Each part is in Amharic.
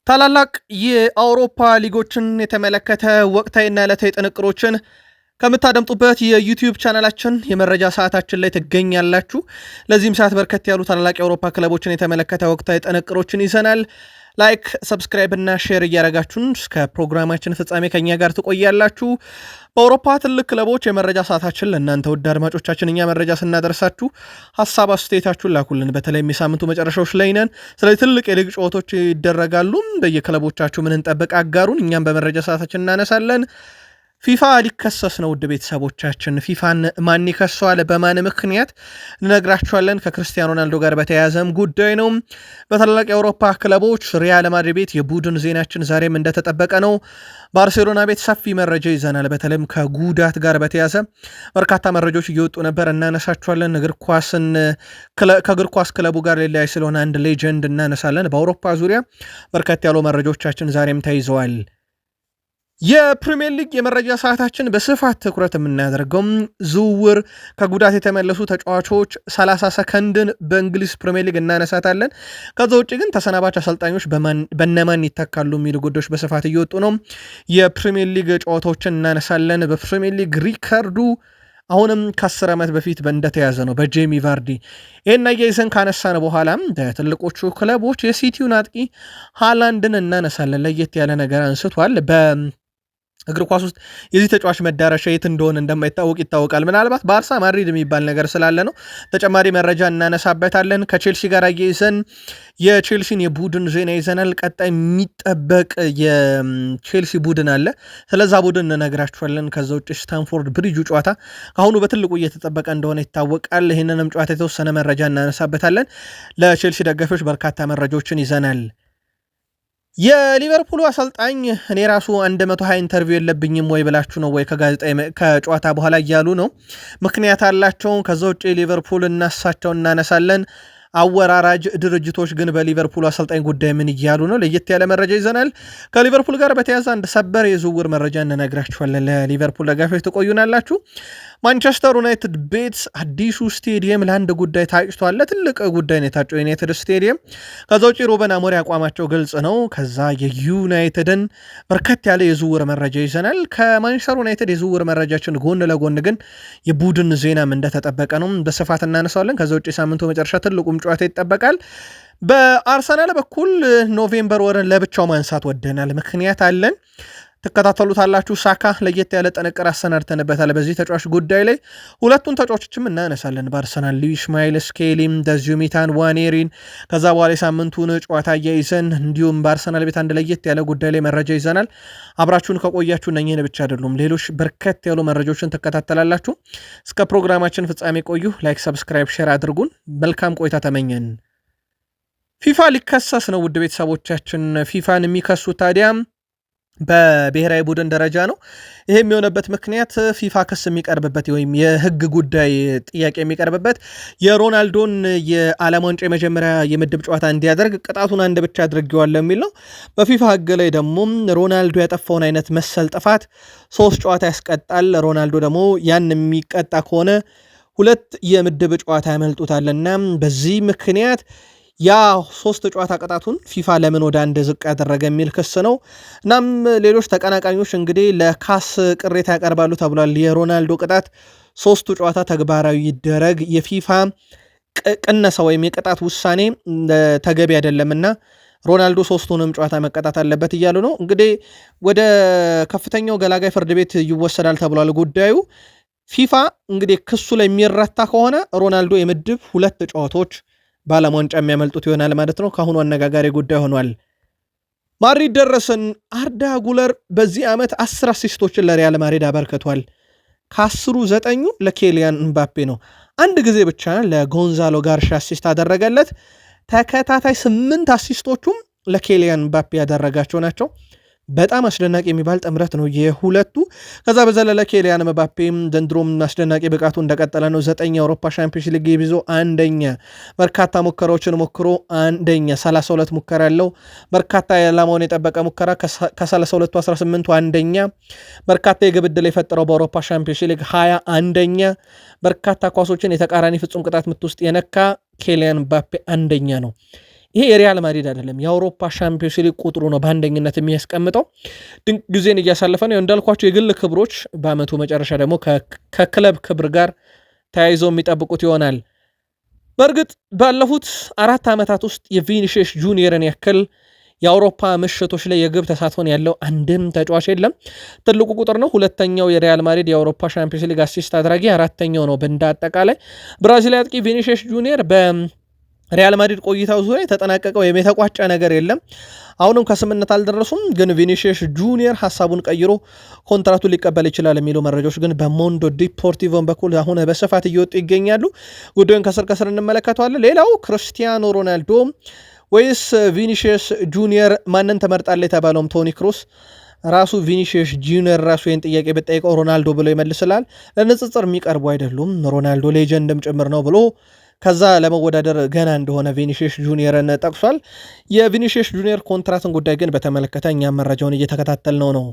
ታላላቅ የአውሮፓ ሊጎችን የተመለከተ ወቅታዊና ዕለታዊ ጥንቅሮችን ከምታደምጡበት የዩቲዩብ ቻናላችን የመረጃ ሰዓታችን ላይ ትገኛላችሁ። ለዚህም ሰዓት በርከት ያሉ ታላላቅ የአውሮፓ ክለቦችን የተመለከተ ወቅታዊ ጥንቅሮችን ይዘናል። ላይክ፣ ሰብስክራይብ እና ሼር እያደረጋችሁን እስከ ፕሮግራማችን ፍጻሜ ከኛ ጋር ትቆያላችሁ። በአውሮፓ ትልቅ ክለቦች የመረጃ ሰዓታችን ለእናንተ ውድ አድማጮቻችን እኛ መረጃ ስናደርሳችሁ ሀሳብ አስተያየታችሁን ላኩልን። በተለይም የሳምንቱ መጨረሻዎች ላይ ነን። ስለዚህ ትልቅ የሊግ ጨዋታዎች ይደረጋሉ። በየክለቦቻችሁ ምን እንጠብቅ አጋሩን። እኛም በመረጃ ሰዓታችን እናነሳለን። ፊፋ ሊከሰስ ነው። ውድ ቤተሰቦቻችን ፊፋን ማን ይከሰዋል፣ በማን ምክንያት እንነግራችኋለን። ከክርስቲያኖ ሮናልዶ ጋር በተያያዘም ጉዳይ ነው። በታላላቅ የአውሮፓ ክለቦች ሪያል ማድሪድ ቤት የቡድን ዜናችን ዛሬም እንደተጠበቀ ነው። ባርሴሎና ቤት ሰፊ መረጃ ይዘናል። በተለይም ከጉዳት ጋር በተያያዘ በርካታ መረጃዎች እየወጡ ነበር፣ እናነሳችኋለን። ከእግር ኳስ ክለቡ ጋር ሊለያይ ስለሆነ አንድ ሌጀንድ እናነሳለን። በአውሮፓ ዙሪያ በርከት ያሉ መረጃዎቻችን ዛሬም ተይዘዋል። የፕሪሚየር ሊግ የመረጃ ሰዓታችን በስፋት ትኩረት የምናደርገው ዝውውር፣ ከጉዳት የተመለሱ ተጫዋቾች 30 ሰከንድን በእንግሊዝ ፕሪሚየር ሊግ እናነሳታለን። ከዛ ውጭ ግን ተሰናባች አሰልጣኞች በነማን ይተካሉ የሚሉ ጉዳዮች በስፋት እየወጡ ነው። የፕሪሚየር ሊግ ጨዋታዎችን እናነሳለን። በፕሪሚየር ሊግ ሪከርዱ አሁንም ከ10 ዓመት በፊት እንደተያዘ ነው በጄሚ ቫርዲ። ይህን አያይዘን ካነሳን በኋላ ትልቆቹ ክለቦች የሲቲውን አጥቂ ሃላንድን እናነሳለን። ለየት ያለ ነገር አንስቷል። እግር ኳስ ውስጥ የዚህ ተጫዋች መዳረሻ የት እንደሆነ እንደማይታወቅ ይታወቃል። ምናልባት ባርሳ ማድሪድ የሚባል ነገር ስላለ ነው። ተጨማሪ መረጃ እናነሳበታለን። ከቼልሲ ጋር አያይዘን የቼልሲን የቡድን ዜና ይዘናል። ቀጣይ የሚጠበቅ የቼልሲ ቡድን አለ፣ ስለዛ ቡድን እንነግራችኋለን። ከዛ ውጭ ስታንፎርድ ብሪጁ ጨዋታ ከአሁኑ በትልቁ እየተጠበቀ እንደሆነ ይታወቃል። ይህንንም ጨዋታ የተወሰነ መረጃ እናነሳበታለን። ለቼልሲ ደጋፊዎች በርካታ መረጃዎችን ይዘናል። የሊቨርፑሉ አሰልጣኝ እኔ ራሱ 120 ኢንተርቪው የለብኝም ወይ ብላችሁ ነው ወይ ከጨዋታ በኋላ እያሉ ነው። ምክንያት አላቸው። ከዛ ውጭ ሊቨርፑል እናሳቸው እናነሳለን። አወራራጅ ድርጅቶች ግን በሊቨርፑል አሰልጣኝ ጉዳይ ምን እያሉ ነው? ለየት ያለ መረጃ ይዘናል። ከሊቨርፑል ጋር በተያያዘ አንድ ሰበር የዝውውር መረጃ እንነግራችኋለን። ለሊቨርፑል ደጋፊዎች ትቆዩናላችሁ። ማንቸስተር ዩናይትድ ቤት አዲሱ ስቴዲየም ለአንድ ጉዳይ ታጭቷል። ለትልቅ ጉዳይ ነው የታጨው ዩናይትድ ስቴዲየም። ከዛ ውጭ ሩበን አሞሪም አቋማቸው ግልጽ ነው። ከዛ የዩናይትድን በርከት ያለ የዝውውር መረጃ ይዘናል። ከማንቸስተር ዩናይትድ የዝውውር መረጃችን ጎን ለጎን ግን የቡድን ዜናም እንደተጠበቀ ነው፣ በስፋት እናነሳዋለን። ከዛ ውጭ ሳምንቱ መጨረሻ ትልቁም ጨዋታ ይጠበቃል። በአርሰናል በኩል ኖቬምበር ወርን ለብቻው ማንሳት ወደናል። ምክንያት አለን፣ ትከታተሉታላችሁ። ሳካ ለየት ያለ ጥንቅር አሰናድተንበታል። በዚህ ተጫዋች ጉዳይ ላይ ሁለቱን ተጫዋቾችም እናነሳለን። በአርሰናል ሉዊስ ማይል ስኬሊም እንደዚሁ ሚታን ዋኔሪን ከዛ በኋላ የሳምንቱን ጨዋታ እያይዘን እንዲሁም በአርሰናል ቤት አንድ ለየት ያለ ጉዳይ ላይ መረጃ ይዘናል። አብራችሁን ከቆያችሁ እነኝህን ብቻ አይደሉም ሌሎች በርከት ያሉ መረጃዎችን ትከታተላላችሁ። እስከ ፕሮግራማችን ፍጻሜ ቆዩ። ላይክ፣ ሰብስክራይብ፣ ሼር አድርጉን። መልካም ቆይታ ተመኘን። ፊፋ ሊከሰስ ነው። ውድ ቤተሰቦቻችን ፊፋን የሚከሱት ታዲያ በብሔራዊ ቡድን ደረጃ ነው። ይሄ የሚሆነበት ምክንያት ፊፋ ክስ የሚቀርብበት ወይም የህግ ጉዳይ ጥያቄ የሚቀርብበት የሮናልዶን የዓለም ዋንጫ የመጀመሪያ የምድብ ጨዋታ እንዲያደርግ ቅጣቱን አንድ ብቻ አድርጌዋለሁ የሚል ነው። በፊፋ ህግ ላይ ደግሞ ሮናልዶ ያጠፋውን አይነት መሰል ጥፋት 3 ጨዋታ ያስቀጣል። ሮናልዶ ደግሞ ያን የሚቀጣ ከሆነ 2 የምድብ ጨዋታ ያመልጡታልና በዚህ ምክንያት ያ 3 ጨዋታ ቅጣቱን ፊፋ ለምን ወደ አንድ ዝቅ ያደረገ የሚል ክስ ነው። እናም ሌሎች ተቀናቃኞች እንግዲህ ለካስ ቅሬታ ያቀርባሉ ተብሏል። የሮናልዶ ቅጣት 3ቱ ጨዋታ ተግባራዊ ይደረግ፣ የፊፋ ቅነሳ ወይም የቅጣት ውሳኔ ተገቢ አይደለምና ሮናልዶ 3ቱንም ጨዋታ መቀጣት አለበት እያሉ ነው። እንግዲህ ወደ ከፍተኛው ገላጋይ ፍርድ ቤት ይወሰዳል ተብሏል ጉዳዩ። ፊፋ እንግዲህ ክሱ ላይ የሚረታ ከሆነ ሮናልዶ የምድብ 2 ጨዋታዎች በዓለም ዋንጫ የሚያመልጡት ይሆናል ማለት ነው። ከአሁኑ አነጋጋሪ ጉዳይ ሆኗል። ማድሪድ ደረስን። አርዳ ጉለር በዚህ ዓመት 10 አሲስቶችን ለሪያል ማድሪድ አበርክቷል። ከ10ሩ 9ኙ ለኬሊያን ምባፔ ነው። አንድ ጊዜ ብቻ ለጎንዛሎ ጋርሻ አሲስት አደረገለት። ተከታታይ 8 አሲስቶቹም ለኬሊያን ምባፔ ያደረጋቸው ናቸው። በጣም አስደናቂ የሚባል ጥምረት ነው የሁለቱ። ከዛ በዘለለ ኬሊያን ምባፔም ዘንድሮም አስደናቂ ብቃቱ እንደቀጠለ ነው። 9 የአውሮፓ ሻምፒዮንስ ሊግ ይዞ አንደኛ፣ በርካታ ሙከራዎችን ሞክሮ አንደኛ፣ 32 ሙከራ ያለው በርካታ የዓላማውን የጠበቀ ሙከራ ከ32ቱ 18ቱ አንደኛ፣ በርካታ የግብ ዕድል የፈጠረው በአውሮፓ ሻምፒዮንስ ሊግ 20 አንደኛ፣ በርካታ ኳሶችን የተቃራኒ ፍጹም ቅጣት ምት ውስጥ የነካ ኬሊያን ምባፔ አንደኛ ነው። ይሄ የሪያል ማድሪድ አይደለም የአውሮፓ ሻምፒዮንስ ሊግ ቁጥሩ ነው በአንደኝነት የሚያስቀምጠው። ድንቅ ጊዜን እያሳለፈ ነው። እንዳልኳቸው የግል ክብሮች በአመቱ መጨረሻ ደግሞ ከክለብ ክብር ጋር ተያይዘው የሚጠብቁት ይሆናል። በእርግጥ ባለፉት 4 ዓመታት ውስጥ የቪኒሺየስ ጁኒየርን ያክል የአውሮፓ ምሽቶች ላይ የግብ ተሳትፎን ያለው አንድም ተጫዋች የለም። ትልቁ ቁጥር ነው። ሁለተኛው የሪያል ማድሪድ የአውሮፓ ሻምፒዮንስ ሊግ አሲስት አድራጊ፣ አራተኛው ነው በእንደ አጠቃላይ። ብራዚላዊ አጥቂ ቪኒሺየስ ጁኒየር በሪያል ማድሪድ ቆይታው ዙሪያ የተጠናቀቀው የተቋጨ ነገር የለም። አሁንም ከስምምነት አልደረሱም። ግን ቪኒሺየስ ጁኒየር ሀሳቡን ቀይሮ ኮንትራቱን ሊቀበል ይችላል የሚሉ መረጃዎች ግን በሞንዶ ዲፖርቲቮን በኩል አሁን በስፋት እየወጡ ይገኛሉ። ጉዳዩን ከስር ከስር እንመለከተዋለን። ሌላው ክርስቲያኖ ሮናልዶ ወይስ ቪኒሺየስ ጁኒየር ማንን ተመርጣለ የተባለውም ቶኒ ክሩስ ራሱ ቪኒሺየስ ጁኒየር ራሱ ይህን ጥያቄ በጠይቀው ሮናልዶ ብሎ ይመልስላል። ለንጽጽር የሚቀርቡ አይደሉም፣ ሮናልዶ ሌጀንድም ጭምር ነው ብሎ ከዛ ለመወዳደር ገና እንደሆነ ቪኒሺየስ ጁኒየርን ጠቅሷል። የቪኒሺየስ ጁኒየር ኮንትራትን ጉዳይ ግን በተመለከተ እኛም መረጃውን እየተከታተል ነው።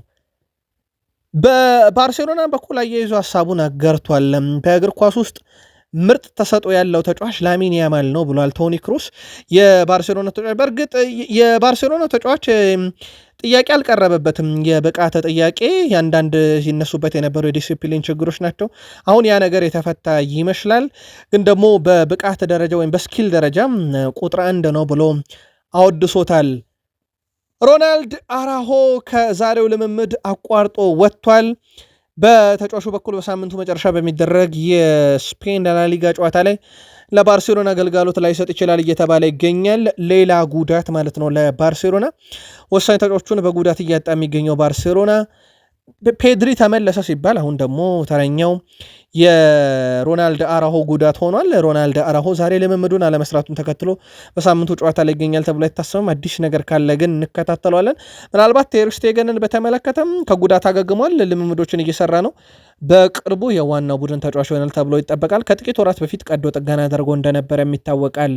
በባርሴሎና በኩል አያይዞ ሀሳቡን አጋርቷል። በእግር ኳስ ውስጥ ምርጥ ተሰጥኦ ያለው ተጫዋች ላሚን ያማል ነው ብሏል ቶኒ ክሩስ። የባርሴሎና ተጫዋች በእርግጥ የባርሴሎና ተጫዋች ጥያቄ አልቀረበበትም። የብቃት ጥያቄ ያንዳንድ ሲነሱበት የነበሩ የዲሲፕሊን ችግሮች ናቸው። አሁን ያ ነገር የተፈታ ይመስላል። ግን ደግሞ በብቃት ደረጃ ወይም በስኪል ደረጃ ቁጥር 1 ነው ብሎ አወድሶታል። ሮናልድ አራሆ ከዛሬው ልምምድ አቋርጦ ወጥቷል። በተጫዋቹ በኩል በሳምንቱ መጨረሻ በሚደረግ የስፔን ላሊጋ ጨዋታ ላይ ለባርሴሎና አገልጋሎት ላይሰጥ ይችላል እየተባለ ይገኛል። ሌላ ጉዳት ማለት ነው ለባርሴሎና። ወሳኝ ተጫዋቹን በጉዳት እያጣ የሚገኘው ባርሴሎና ፔድሪ ተመለሰ ሲባል አሁን ደግሞ ተረኛው የሮናልድ አራሆ ጉዳት ሆኗል። ሮናልድ አራሆ ዛሬ ልምምዱን አለመስራቱን ተከትሎ በሳምንቱ ጨዋታ ላይ ይገኛል ተብሎ አይታሰብም። አዲስ ነገር ካለ ግን እንከታተለዋለን። ምናልባት ቴር ሽቴገንን በተመለከተም ከጉዳት አገግሟል፣ ልምምዶችን እየሰራ ነው። በቅርቡ የዋናው ቡድን ተጫዋች ይሆናል ተብሎ ይጠበቃል። ከጥቂት ወራት በፊት ቀዶ ጥገና አድርጎ እንደነበረ ይታወቃል።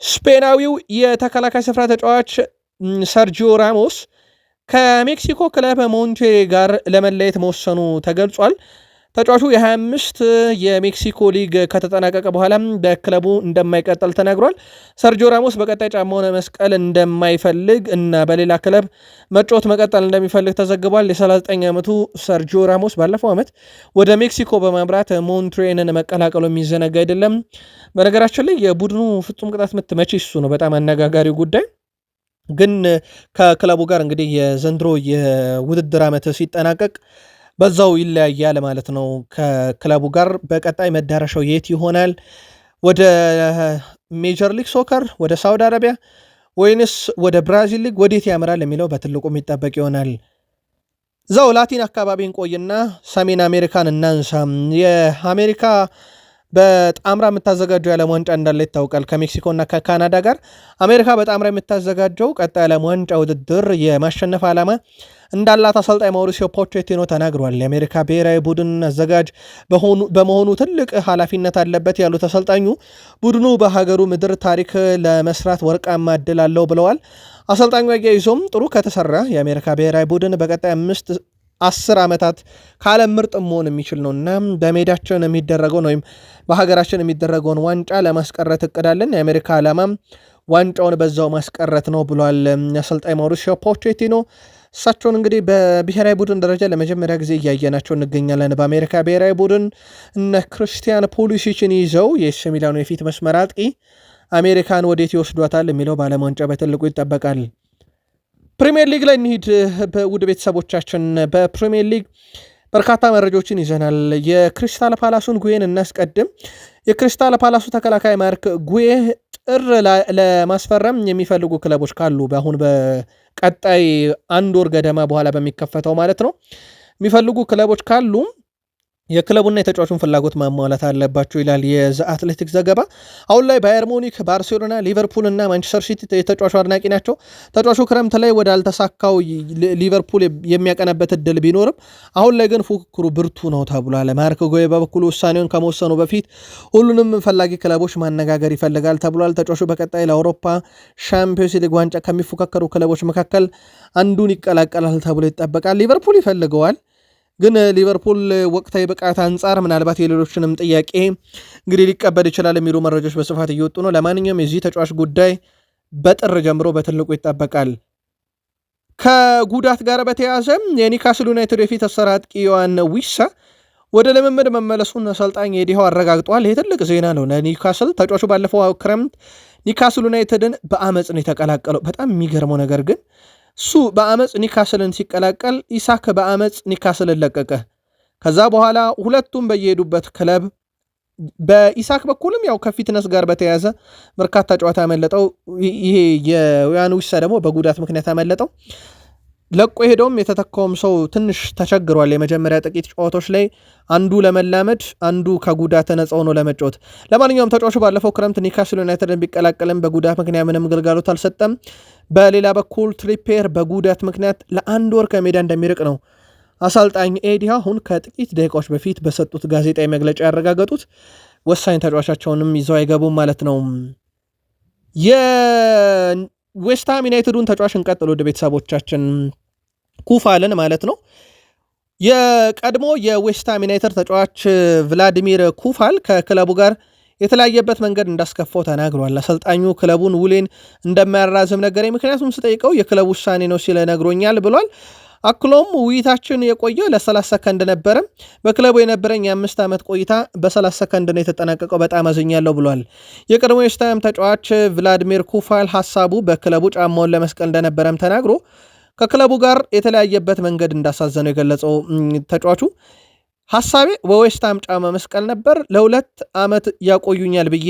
ስፔናዊው የተከላካይ ስፍራ ተጫዋች ሰርጂዮ ራሞስ ከሜክሲኮ ክለብ ሞንቴሬ ጋር ለመለየት መወሰኑ ተገልጿል። ተጫዋቹ የ25 የሜክሲኮ ሊግ ከተጠናቀቀ በኋላ በክለቡ እንደማይቀጠል ተናግሯል። ሰርጂዮ ራሞስ በቀጣይ ጫማውን መስቀል እንደማይፈልግ እና በሌላ ክለብ መጫወት መቀጠል እንደሚፈልግ ተዘግቧል። የ39 ዓመቱ ሰርጂዮ ራሞስ ባለፈው ዓመት ወደ ሜክሲኮ በማምራት ሞንትሬንን መቀላቀሉ የሚዘነጋ አይደለም። በነገራችን ላይ የቡድኑ ፍጹም ቅጣት ምት መቼ እሱ ነው በጣም አነጋጋሪው ጉዳይ። ግን ከክለቡ ጋር እንግዲህ የዘንድሮ የውድድር ዓመት ሲጠናቀቅ በዛው ይለያያል ማለት ነው። ከክለቡ ጋር በቀጣይ መዳረሻው የት ይሆናል? ወደ ሜጀር ሊግ ሶከር፣ ወደ ሳውዲ አረቢያ ወይንስ ወደ ብራዚል ሊግ ወዴት ያምራል የሚለው በትልቁ የሚጠበቅ ይሆናል። እዛው ላቲን አካባቢ እንቆይና ሰሜን አሜሪካን እናንሳ። የአሜሪካ በጣምራ የምታዘጋጀው የዓለም ዋንጫ እንዳለ ይታወቃል። ከሜክሲኮና ከካናዳ ጋር አሜሪካ በጣምራ የምታዘጋጀው ቀጣይ የዓለም ዋንጫ ውድድር የማሸነፍ ዓላማ እንዳላት አሰልጣኝ ማውሪሲዮ ፖቼቲኖ ተናግሯል። የአሜሪካ ብሔራዊ ቡድን አዘጋጅ በመሆኑ ትልቅ ኃላፊነት አለበት ያሉት አሰልጣኙ ቡድኑ በሀገሩ ምድር ታሪክ ለመስራት ወርቃማ ዕድል አለው ብለዋል። አሰልጣኙ አያይዞም ጥሩ ከተሰራ የአሜሪካ ብሔራዊ ቡድን በቀጣይ 5-10 ዓመታት ከዓለም ምርጥ መሆን የሚችል ነው እና በሜዳችን የሚደረገውን ወይም በሀገራችን የሚደረገውን ዋንጫ ለማስቀረት እቅዳለን። የአሜሪካ ዓላማም ዋንጫውን በዛው ማስቀረት ነው ብሏል አሰልጣኝ ማውሪሲዮ ፖቼቲኖ። እሳቸውን እንግዲህ በብሔራዊ ቡድን ደረጃ ለመጀመሪያ ጊዜ እያየናቸው እንገኛለን። በአሜሪካ ብሔራዊ ቡድን እነ ክርስቲያን ፑሊሲችን ይዘው የኤሲ ሚላኑ የፊት መስመር አጥቂ አሜሪካን ወዴት ይወስዷታል የሚለው በዓለም ዋንጫ በትልቁ ይጠበቃል። ፕሪሚየር ሊግ ላይ እንሂድ። በውድ ቤተሰቦቻችን በፕሪሚየር ሊግ በርካታ መረጃዎችን ይዘናል። የክሪስታል ፓላሱን ጉዌን እናስቀድም። የክሪስታል ፓላሱ ተከላካይ ማርክ ጉዌ ጥር ለማስፈረም የሚፈልጉ ክለቦች ካሉ በአሁን በቀጣይ 1 ወር ገደማ በኋላ በሚከፈተው ማለት ነው የሚፈልጉ ክለቦች ካሉ የክለቡና የተጫዋቹን ፍላጎት ማሟላት አለባቸው ይላል የዘ አትሌቲክስ ዘገባ። አሁን ላይ ባየር ሙኒክ፣ ባርሴሎና፣ ሊቨርፑል እና ማንቸስተር ሲቲ የተጫዋቹ አድናቂ ናቸው። ተጫዋቹ ክረምት ላይ ወደ አልተሳካው ሊቨርፑል የሚያቀናበት እድል ቢኖርም አሁን ላይ ግን ፉክክሩ ብርቱ ነው ተብሏል። ማርክ ጉዌ በበኩሉ ውሳኔውን ከመወሰኑ በፊት ሁሉንም ፈላጊ ክለቦች ማነጋገር ይፈልጋል ተብሏል። ተጫዋቹ በቀጣይ ለአውሮፓ ሻምፒዮንስ ሊግ ዋንጫ ከሚፎካከሩ ክለቦች መካከል አንዱን ይቀላቀላል ተብሎ ይጠበቃል። ሊቨርፑል ይፈልገዋል ግን ሊቨርፑል ወቅታዊ ብቃት አንጻር ምናልባት የሌሎችንም ጥያቄ እንግዲህ ሊቀበል ይችላል የሚሉ መረጃዎች በስፋት እየወጡ ነው። ለማንኛውም የዚህ ተጫዋች ጉዳይ በጥር ጀምሮ በትልቁ ይጠበቃል። ከጉዳት ጋር በተያያዘ የኒካስል ዩናይትድ የፊት አሰር አጥቂ ዮሐን ዊሳ ወደ ልምምድ መመለሱን አሰልጣኝ ኤዲ ሃው አረጋግጧል። ይህ ትልቅ ዜና ነው ለኒካስል። ተጫዋቹ ባለፈው ክረምት ኒካስል ዩናይትድን በአመፅ ነው የተቀላቀለው። በጣም የሚገርመው ነገር ግን እሱ በአመፅ ኒካስልን ሲቀላቀል ኢሳክ በአመፅ ኒካስልን ለቀቀ። ከዛ በኋላ ሁለቱም በየሄዱበት ክለብ በኢሳክ በኩልም ያው ከፊትነስ ጋር በተያያዘ በርካታ ጨዋታ ያመለጠው፣ ይሄ የዮሐን ዊሳ ደግሞ በጉዳት ምክንያት ያመለጠው። ለቆ ሄደውም የተተካውም ሰው ትንሽ ተቸግሯል። የመጀመሪያ ጥቂት ጨዋታዎች ላይ አንዱ ለመላመድ አንዱ ከጉዳት ነፃ ሆኖ ለመጫወት። ለማንኛውም ተጫዋቹ ባለፈው ክረምት ኒካስል ዩናይትድን ቢቀላቀልም በጉዳት ምክንያት ምንም ግልጋሎት አልሰጠም። በሌላ በኩል ትሪፔር በጉዳት ምክንያት ለአንድ ወር ከሜዳ እንደሚርቅ ነው አሰልጣኝ ኤዲ ሃው አሁን ከጥቂት ደቂቃዎች በፊት በሰጡት ጋዜጣዊ መግለጫ ያረጋገጡት። ወሳኝ ተጫዋቻቸውንም ይዘው አይገቡም ማለት ነው። የዌስትሃም ዩናይትዱን ተጫዋች እንቀጥል ወደ ቤተሰቦቻችን ኩፋልን ማለት ነው። የቀድሞ የዌስትሃም ዩናይትድ ተጫዋች ቭላዲሚር ኩፋል ከክለቡ ጋር የተለያየበት መንገድ እንዳስከፋው ተናግሯል። አሰልጣኙ ክለቡን ውሌን እንደማያራዝም ነገረኝ፣ ምክንያቱም ስጠይቀው የክለቡ ውሳኔ ነው ሲለ ነግሮኛል ብሏል። አክሎም ውይይታችን የቆየው ለ30 ሰከንድ ነበረ። በክለቡ የነበረኝ የ5 ዓመት ቆይታ በ30 ሰከንድ ነው የተጠናቀቀው፣ በጣም አዝኛለሁ ብሏል። የቀድሞ የዌስትሃም ተጫዋች ቭላዲሚር ኩፋል ሀሳቡ በክለቡ ጫማውን ለመስቀል እንደነበረም ተናግሮ ከክለቡ ጋር የተለያየበት መንገድ እንዳሳዘነው የገለጸው ተጫዋቹ ሐሳቤ በዌስትሃም ጫማ መስቀል ነበር፣ ለ2 ዓመት ያቆዩኛል ብዬ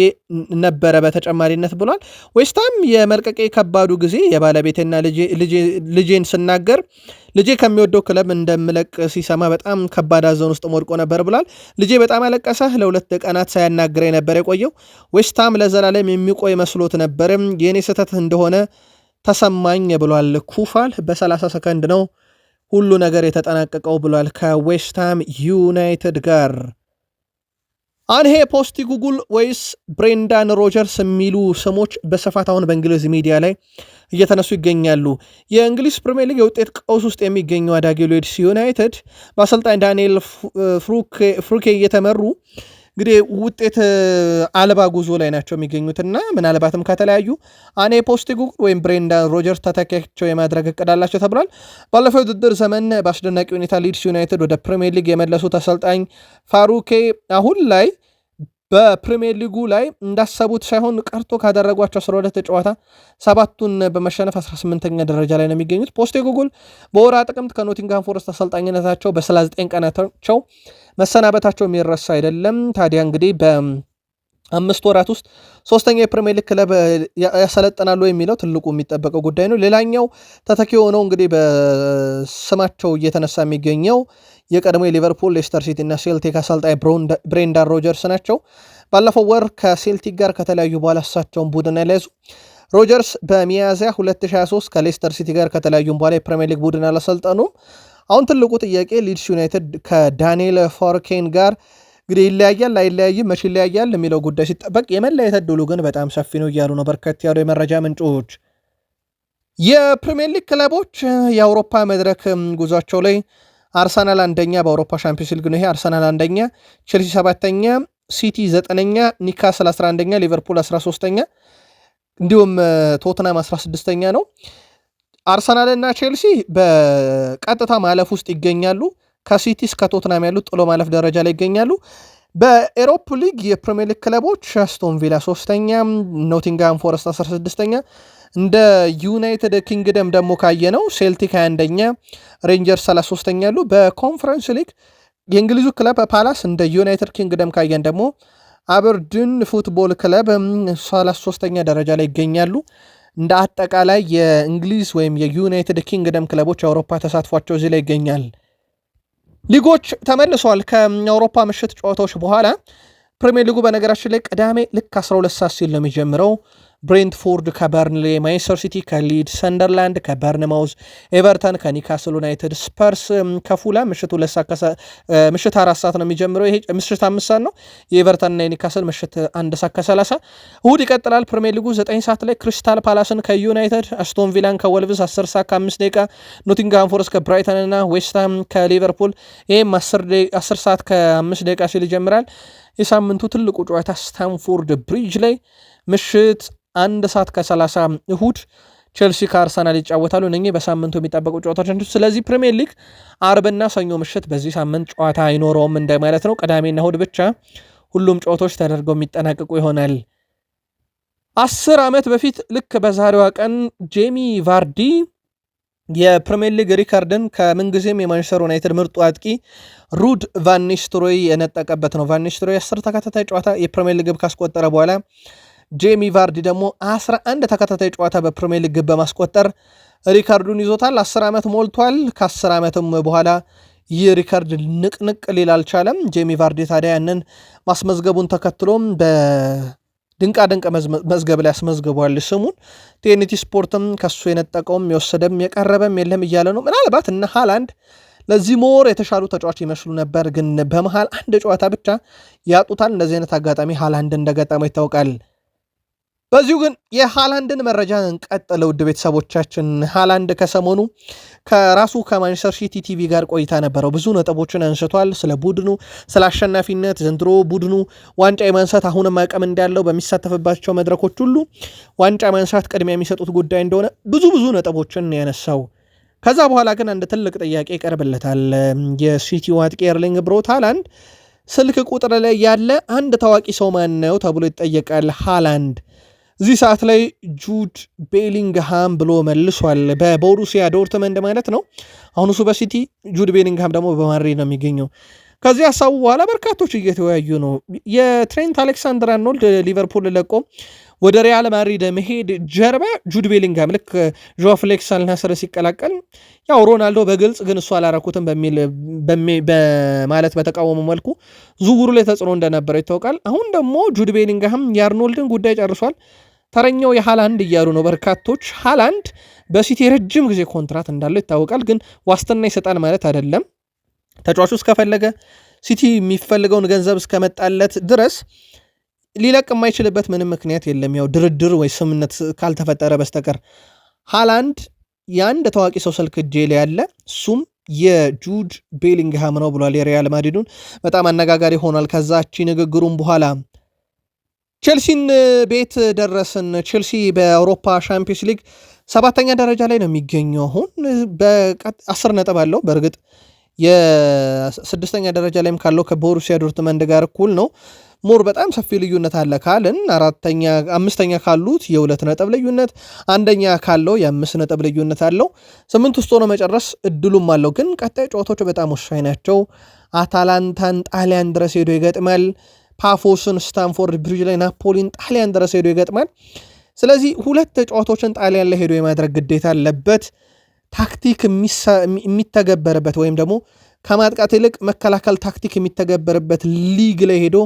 ነበረ በተጨማሪነት ብሏል። ዌስትሃም የመልቀቄ ከባዱ ጊዜ የባለቤቴና ልጄን ስናገር ልጄ ከሚወደው ክለብ እንደምለቅ ሲሰማ በጣም ከባድ ሐዘን ውስጥ ወድቆ ነበር ብሏል። ልጄ በጣም አለቀሰ። ለ2 ቀናት ሳያናግረኝ ነበር የቆየው። ዌስትሃም ለዘላለም የሚቆይ መስሎት ነበር። የኔ ስህተት እንደሆነ ተሰማኝ ብሏል። ኩፋል በ30 ሰከንድ ነው ሁሉ ነገር የተጠናቀቀው ብሏል። ከዌስትሃም ዩናይትድ ጋር አንሄ ፖስቴኮግሉ ወይስ ብሬንዳን ሮጀርስ የሚሉ ስሞች በስፋት አሁን በእንግሊዝ ሚዲያ ላይ እየተነሱ ይገኛሉ። የእንግሊዝ ፕሪሚየር ሊግ የውጤት ቀውስ ውስጥ የሚገኘው አዳጊው ሊድስ ዩናይትድ በአሰልጣኝ ዳንኤል ፍሩኬ እየተመሩ እንግዲህ ውጤት አልባ ጉዞ ላይ ናቸው የሚገኙትና ምናልባትም ከተለያዩ አኔ ፖስቴኮግሉ ወይም ብሬንዳን ሮጀርስ ተተኪያቸው የማድረግ እቅድ አላቸው ተብሏል። ባለፈው ውድድር ዘመን በአስደናቂ ሁኔታ ሊድስ ዩናይትድ ወደ ፕሪሚየር ሊግ የመለሱት አሰልጣኝ ፋሩኬ አሁን ላይ በፕሪሚየር ሊጉ ላይ እንዳሰቡት ሳይሆን ቀርቶ ካደረጓቸው 12 ጨዋታ 7ቱን በመሸነፍ 18ኛ ደረጃ ላይ ነው የሚገኙት። ፖስቴኮግሉ በወርሃ ጥቅምት ከኖቲንግሃም ፎረስት አሰልጣኝነታቸው በ39 ቀናቸው መሰናበታቸው የሚረሳ አይደለም። ታዲያ እንግዲህ በ5 ወራት ውስጥ 3ኛ የፕሪሚየር ሊግ ክለብ ያሰለጥናሉ የሚለው ትልቁ የሚጠበቀው ጉዳይ ነው። ሌላኛው ተተኪ ሆነው እንግዲህ በስማቸው እየተነሳ የሚገኘው የቀድሞ የሊቨርፑል፣ ሌስተር ሲቲ እና ሴልቲክ አሰልጣኝ ብሬንዳን ሮጀርስ ናቸው። ባለፈው ወር ከሴልቲክ ጋር ከተለያዩ በኋላ እሳቸውን ቡድን ያለያዙ ሮጀርስ በሚያዝያ 2023 ከሌስተር ሲቲ ጋር ከተለያዩ በኋላ የፕሪሚየር ሊግ ቡድን አላሰልጠኑም። አሁን ትልቁ ጥያቄ ሊድስ ዩናይትድ ከዳንኤል ፎርኬን ጋር እንግዲህ ይለያያል አይለያይም፣ መቼ ይለያያል የሚለው ጉዳይ ሲጠበቅ የመለያየት ዕድሉ ግን በጣም ሰፊ ነው እያሉ ነው በርከት ያሉ የመረጃ ምንጮች። የፕሪሚየር ሊግ ክለቦች የአውሮፓ መድረክ ጉዟቸው ላይ አርሰናል አንደኛ በአውሮፓ ሻምፒዮንስ ሊግ ነው። ይሄ አርሰናል አንደኛ፣ ቼልሲ 7ኛ፣ ሲቲ 9ኛ፣ ኒካስል 11ኛ፣ ሊቨርፑል 13ኛ እንዲሁም ቶትናም 16ኛ ነው። አርሰናል እና ቼልሲ በቀጥታ ማለፍ ውስጥ ይገኛሉ። ከሲቲ እስከ ቶትናም ያሉት ጥሎ ማለፍ ደረጃ ላይ ይገኛሉ። በኤሮፕ ሊግ የፕሪሚየር ሊግ ክለቦች አስቶን ቪላ 3ኛ፣ ኖቲንግሃም ፎረስት 16ኛ፣ እንደ ዩናይትድ ኪንግደም ደግሞ ካየነው ሴልቲክ 21ኛ፣ ሬንጀርስ 33ኛ ያሉ። በኮንፈረንስ ሊግ የእንግሊዙ ክለብ ፓላስ እንደ ዩናይትድ ኪንግደም ካየን ደግሞ አበርድን ፉትቦል ክለብ 33ኛ ደረጃ ላይ ይገኛሉ። እንደ አጠቃላይ የእንግሊዝ ወይም የዩናይትድ ኪንግደም ክለቦች የአውሮፓ ተሳትፏቸው እዚህ ላይ ይገኛል። ሊጎች ተመልሰዋል። ከአውሮፓ ምሽት ጨዋታዎች በኋላ ፕሪሚየር ሊጉ በነገራችን ላይ ቅዳሜ ልክ 12 ሰዓት ሲል ነው የሚጀምረው። ብሬንትፎርድ ከበርንሌ፣ ማንቸስተር ሲቲ ከሊድስ፣ ሰንደርላንድ ከበርንማውዝ፣ ኤቨርተን ከኒካስል ዩናይትድ፣ ስፐርስ ከፉላ ምሽት 4 ሰዓት ነው የሚጀምረው። ይሄ ምሽት 5 ሰዓት ነው። የኤቨርተንና የኒካስል ምሽት 1 ሰዓት ከ30። እሁድ ይቀጥላል። ፕሪሚየር ሊጉ 9 ሰዓት ላይ ክሪስታል ፓላስን ከዩናይትድ፣ አስቶን ቪላን ከወልቭስ 10 ሰዓት ከ5 ደቂቃ፣ ኖቲንግሃም ፎረስት ከብራይተን እና ዌስትሃም ከሊቨርፑል ይህም 10 ሰዓት ከ5 ደቂቃ ሲል ይጀምራል። የሳምንቱ ትልቁ ጨዋታ ስታንፎርድ ብሪጅ ላይ ምሽት 1 ሰዓት ከ30 እሁድ ቼልሲ ከአርሰናል ይጫወታሉ። እነኚህ በሳምንቱ የሚጠበቁ ጨዋታዎች ናቸው። ስለዚህ ፕሪሚየር ሊግ አርብና ሰኞ ምሽት በዚህ ሳምንት ጨዋታ አይኖረውም እንደማለት ነው። ቅዳሜና እሁድ ብቻ ሁሉም ጨዋታዎች ተደርገው የሚጠናቀቁ ይሆናል። 10 ዓመት በፊት ልክ በዛሬዋ ቀን ጄሚ ቫርዲ የፕሪሚየር ሊግ ሪካርድን ከምንጊዜም የማንቸስተር ዩናይትድ ምርጡ አጥቂ ሩድ ቫን ኒስተልሮይ የነጠቀበት ነው። ቫን ኒስተልሮይ 10 ተከታታይ ጨዋታ የፕሪሚየር ሊግ ግብ ካስቆጠረ በኋላ ጄሚ ቫርዲ ደግሞ 11 ተከታታይ ጨዋታ በፕሪሚየር ሊግ ግብ በማስቆጠር ሪካርዱን ይዞታል። 10 ዓመት ሞልቷል። ከ10 ዓመትም በኋላ ይህ ሪካርድ ንቅንቅ ሊል አልቻለም። ጄሚ ቫርዲ ታዲያ ያንን ማስመዝገቡን ተከትሎም በድንቃድንቅ መዝገብ ላይ አስመዝግቧል ስሙን። ቲኤንቲ ስፖርትም ከሱ የነጠቀውም የወሰደም የቀረበም የለም እያለ ነው። ምናልባት እነ ሃላንድ ለዚህ ሞር የተሻሉ ተጫዋች ይመስሉ ነበር፣ ግን በመሃል አንድ ጨዋታ ብቻ ያጡታል። እንደዚህ አይነት አጋጣሚ ሃላንድ እንደገጠመው ይታወቃል። በዚሁ ግን የሃላንድን መረጃ እንቀጥል። ውድ ቤተሰቦቻችን ሃላንድ ከሰሞኑ ከራሱ ከማንቸስተር ሲቲ ቲቪ ጋር ቆይታ ነበረው። ብዙ ነጥቦችን አንስቷል። ስለ ቡድኑ፣ ስለ አሸናፊነት፣ ዘንድሮ ቡድኑ ዋንጫ የማንሳት አሁንም አቅም እንዳለው፣ በሚሳተፍባቸው መድረኮች ሁሉ ዋንጫ ማንሳት ቅድሚያ የሚሰጡት ጉዳይ እንደሆነ ብዙ ነጥቦችን ያነሳው። ከዛ በኋላ ግን አንድ ትልቅ ጥያቄ ይቀርብለታል። የሲቲው አጥቂ ኤርሊንግ ብሮት ሃላንድ ስልክ ቁጥር ላይ ያለ አንድ ታዋቂ ሰው ማን ነው ተብሎ ይጠየቃል። ሃላንድ እዚህ ሰዓት ላይ ጁድ ቤሊንግሃም ብሎ መልሷል። በቦሩሲያ ዶርትመንድ ማለት ነው። አሁን እሱ በሲቲ ጁድ ቤሊንግሃም ደግሞ በማድሪድ ነው የሚገኘው። ከዚህ ሀሳቡ በኋላ በርካቶች እየተወያዩ ነው። የትሬንት አሌክሳንደር አርኖልድ ሊቨርፑል ለቆ ወደ ሪያል ማድሪድ መሄድ ጀርባ ጁድ ቤሊንግሃም ልክ ዦ ፍሌክስ አልናስር ሲቀላቀል ያው ሮናልዶ በግልጽ ግን እሱ አላረኩትም በማለት በተቃወሙ መልኩ ዝውውሩ ላይ ተጽዕኖ እንደነበረ ይታወቃል። አሁን ደግሞ ጁድ ቤሊንግሃም የአርኖልድን ጉዳይ ጨርሷል። ተረኛው የሃላንድ እያሉ ነው በርካቶች። ሃላንድ በሲቲ ረጅም ጊዜ ኮንትራት እንዳለው ይታወቃል። ግን ዋስትና ይሰጣል ማለት አይደለም። ተጫዋቹ እስከፈለገ ሲቲ የሚፈልገውን ገንዘብ እስከመጣለት ድረስ ሊለቅ የማይችልበት ምንም ምክንያት የለም። ያው ድርድር ወይ ስምነት ካልተፈጠረ በስተቀር ሃላንድ የአንድ ታዋቂ ሰው ስልክ እጄ ላይ ያለ እሱም የጁድ ቤሊንግሃም ነው ብሏል። የሪያል ማድሪዱን በጣም አነጋጋሪ ሆኗል። ከዛቺ ንግግሩም በኋላ ቼልሲን ቤት ደረስን። ቼልሲ በአውሮፓ ሻምፒዮንስ ሊግ 7ኛ ደረጃ ላይ ነው የሚገኘው። አሁን በ10 ነጥብ አለው። በእርግጥ የ6ኛ ደረጃ ላይም ካለው ከቦሩሲያ ዶርትመንድ ጋር እኩል ነው። ሞር በጣም ሰፊ ልዩነት አለ ካልን 5ኛ ካሉት የ2 ነጥብ ልዩነት፣ 1ኛ ካለው የ5 ነጥብ ልዩነት አለው። 8 ውስጥ ሆኖ መጨረስ እድሉም አለው። ግን ቀጣይ ጨዋታዎቹ በጣም ወሳኝ ናቸው። አታላንታን ጣሊያን ድረስ ሄዶ ይገጥማል። ፓፎስን ስታንፎርድ ብሪጅ ላይ፣ ናፖሊን ጣሊያን ድረስ ሄዶ ይገጥማል። ስለዚህ 2 ጨዋታዎችን ጣሊያን ላይ ሄዶ የማድረግ ግዴታ አለበት። ታክቲክ የሚተገበርበት ወይም ደግሞ ከማጥቃት ይልቅ መከላከል ታክቲክ የሚተገበርበት ሊግ ላይ ሄዶ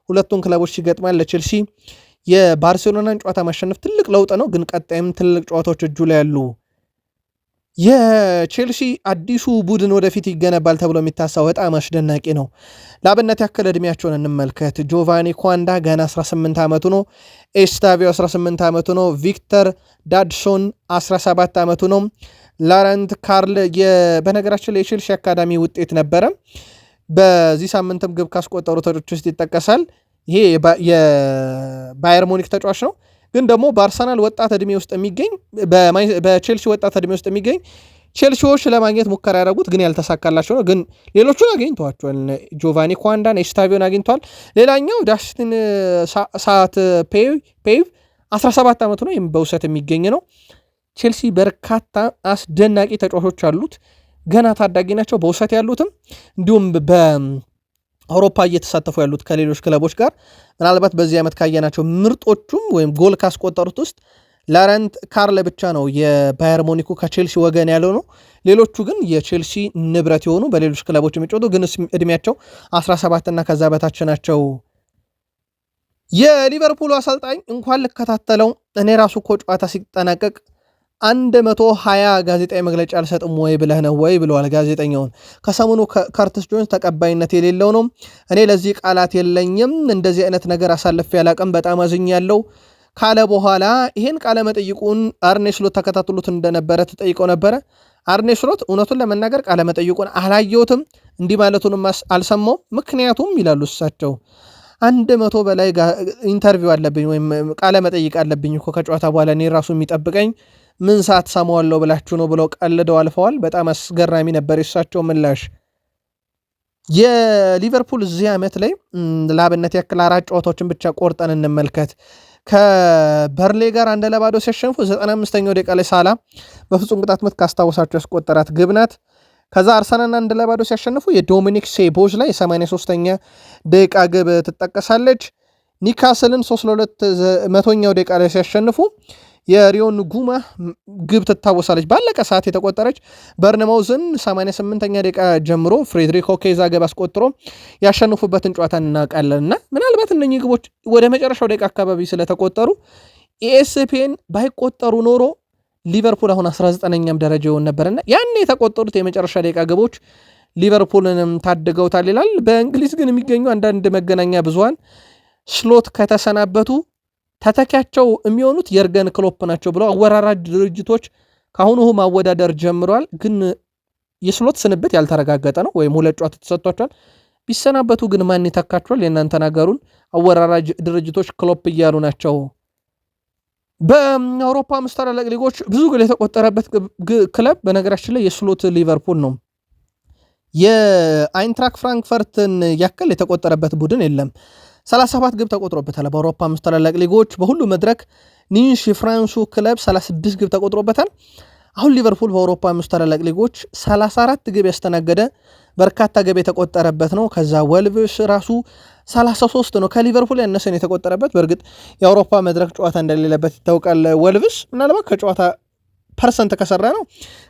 ሁለቱን ክለቦች ይገጥማል። ለቼልሲ የባርሴሎናን ጨዋታ ማሸነፍ ትልቅ ለውጥ ነው። ግን ቀጣይም ትልቅ ጨዋታዎች እጁ ላይ ያሉ የቼልሲ አዲሱ ቡድን ወደፊት ይገነባል ተብሎ የሚታሰው በጣም አስደናቂ ነው። ለአብነት ያክል ዕድሜያቸውን እንመልከት። ጆቫኒ ኳንዳ ገና 18 ዓመቱ ነው። ኤስታቪዮ 18 ዓመቱ ነው። ቪክተር ዳድሶን 17 ዓመቱ ነው። ላረንት ካርል በነገራችን ላይ የቼልሲ አካዳሚ ውጤት ነበረ። በዚህ ሳምንትም ግብ ካስቆጠሩ ተጫዋቾች ውስጥ ይጠቀሳል። ይሄ የባየር ሙኒክ ተጫዋች ነው። ግን ደግሞ በአርሰናል ወጣት ዕድሜ ውስጥ የሚገኝ በቼልሲ ወጣት ዕድሜ ውስጥ የሚገኝ ቼልሲዎች ለማግኘት ሙከራ ያደረጉት ግን ያልተሳካላቸው ነው። ግን ሌሎቹን አግኝተዋቸዋል። ጆቫኒ ኳንዳን፣ ኤስታቪዮን አግኝተዋል። ሌላኛው ዳስቲን ሳት ፔቭ 17 ዓመቱ ነው። ይህም በውሰት የሚገኝ ነው። ቼልሲ በርካታ አስደናቂ ተጫዋቾች አሉት። ገና ታዳጊ ናቸው በውሰት ያሉትም እንዲሁም በአውሮፓ እየተሳተፉ ያሉት ከሌሎች ክለቦች ጋር ምናልባት በዚህ ዓመት ካየናቸው ምርጦቹም ወይም ጎል ካስቆጠሩት ውስጥ ላረንት ካርለ ብቻ ነው የባየር ሙኒኩ ከቼልሲ ወገን ያለው ነው። ሌሎቹ ግን የቼልሲ ንብረት የሆኑ በሌሎች ክለቦች የሚጫወቱ ግን እድሜያቸው 17 እና ከዛ በታች ናቸው። የሊቨርፑሉ አሰልጣኝ እንኳን ልከታተለው እኔ ራሱ እኮ ጨዋታ ሲጠናቀቅ 120 ጋዜጣዊ መግለጫ አልሰጥም ወይ ብለህ ነው ወይ ብለዋል ጋዜጠኛውን። ከሰሞኑ ከርትስ ጆንስ ተቀባይነት የሌለው ነው። እኔ ለዚህ ቃላት የለኝም። እንደዚህ አይነት ነገር አሳልፌ ያላቅም፣ በጣም አዝኛለሁ ካለ በኋላ ይሄን ቃለ መጠይቁን አርኔ ስሎት ተከታትሎት እንደነበረ ተጠይቀው ነበረ። አርኔ ስሎት እውነቱን ለመናገር ቃለ መጠይቁን አላየሁትም፣ እንዲህ ማለቱንም አልሰማውም። ምክንያቱም ይላሉ እሳቸው 100 በላይ ኢንተርቪው አለብኝ ወይም ቃለ መጠይቅ አለብኝ እኮ ከጨዋታ በኋላ እኔ ራሱ የሚጠብቀኝ ምን ሰዓት ሰማዋለሁ ብላችሁ ነው ብለው ቀልደው አልፈዋል። በጣም አስገራሚ ነበር የእሳቸው ምላሽ። የሊቨርፑል እዚህ ዓመት ላይ ለአብነት ያክል 4 ጨዋታዎችን ብቻ ቆርጠን እንመልከት። ከበርሌ ጋር 1-0 ሲያሸንፉ 95ኛው ደቂቃ ላይ ሳላ በፍጹም ቅጣት ምት ካስታወሳቸው ያስቆጠራት ግብ ናት። ከዛ አርሰናል 1-0 ሲያሸንፉ የዶሚኒክ ሴቦዝ ላይ 83ኛ ደቂቃ ግብ ትጠቀሳለች። ኒካስልን 3-2 100ኛው ደቂቃ ላይ ሲያሸንፉ የሪዮን ጉማ ግብ ትታወሳለች፣ ባለቀ ሰዓት የተቆጠረች። በርንማውዝን 88ኛ ደቂቃ ጀምሮ ፍሬድሪክ ኦኬዛ ግብ አስቆጥሮ ያሸንፉበትን ጨዋታ እናውቃለን። እና ምናልባት እነኚህ ግቦች ወደ መጨረሻው ደቂቃ አካባቢ ስለተቆጠሩ ኢኤስፒኤን ባይቆጠሩ ኖሮ ሊቨርፑል አሁን 19ኛም ደረጃ ይሆን ነበርና ያን የተቆጠሩት የመጨረሻ ደቂቃ ግቦች ሊቨርፑልንም ታድገውታል ይላል። በእንግሊዝ ግን የሚገኙ አንዳንድ መገናኛ ብዙሃን ስሎት ከተሰናበቱ ተተኪያቸው የሚሆኑት የርገን ክሎፕ ናቸው ብለው አወራራጅ ድርጅቶች ካሁኑ ማወዳደር ጀምረዋል። ግን የስሎት ስንብት ያልተረጋገጠ ነው፣ ወይም 2 ጨዋታ ተሰጥቷቸዋል። ቢሰናበቱ ግን ማን ይተካቸዋል? የእናንተ ነገሩን አወራራጅ ድርጅቶች ክሎፕ እያሉ ናቸው። በአውሮፓ 5 ታላላቅ ሊጎች ብዙ ጎል የተቆጠረበት ክለብ በነገራችን ላይ የስሎት ሊቨርፑል ነው። የአይንትራክ ፍራንክፈርትን ያክል የተቆጠረበት ቡድን የለም። 37 ግብ ተቆጥሮበታል። በአውሮፓ 5 ታላላቅ ሊጎች በሁሉ መድረክ ኒንሽ የፍራንሱ ክለብ 36 ግብ ተቆጥሮበታል። አሁን ሊቨርፑል በአውሮፓ 5 ታላላቅ ሊጎች 34 ግብ ያስተናገደ በርካታ ግብ የተቆጠረበት ነው። ከዛ ወልቭስ ራሱ 33 ነው፣ ከሊቨርፑል ያነሰን የተቆጠረበት። በእርግጥ የአውሮፓ መድረክ ጨዋታ እንደሌለበት ይታወቃል። ወልቭስ ምናልባት ከጨዋታ ፐርሰንት ከሰራ ነው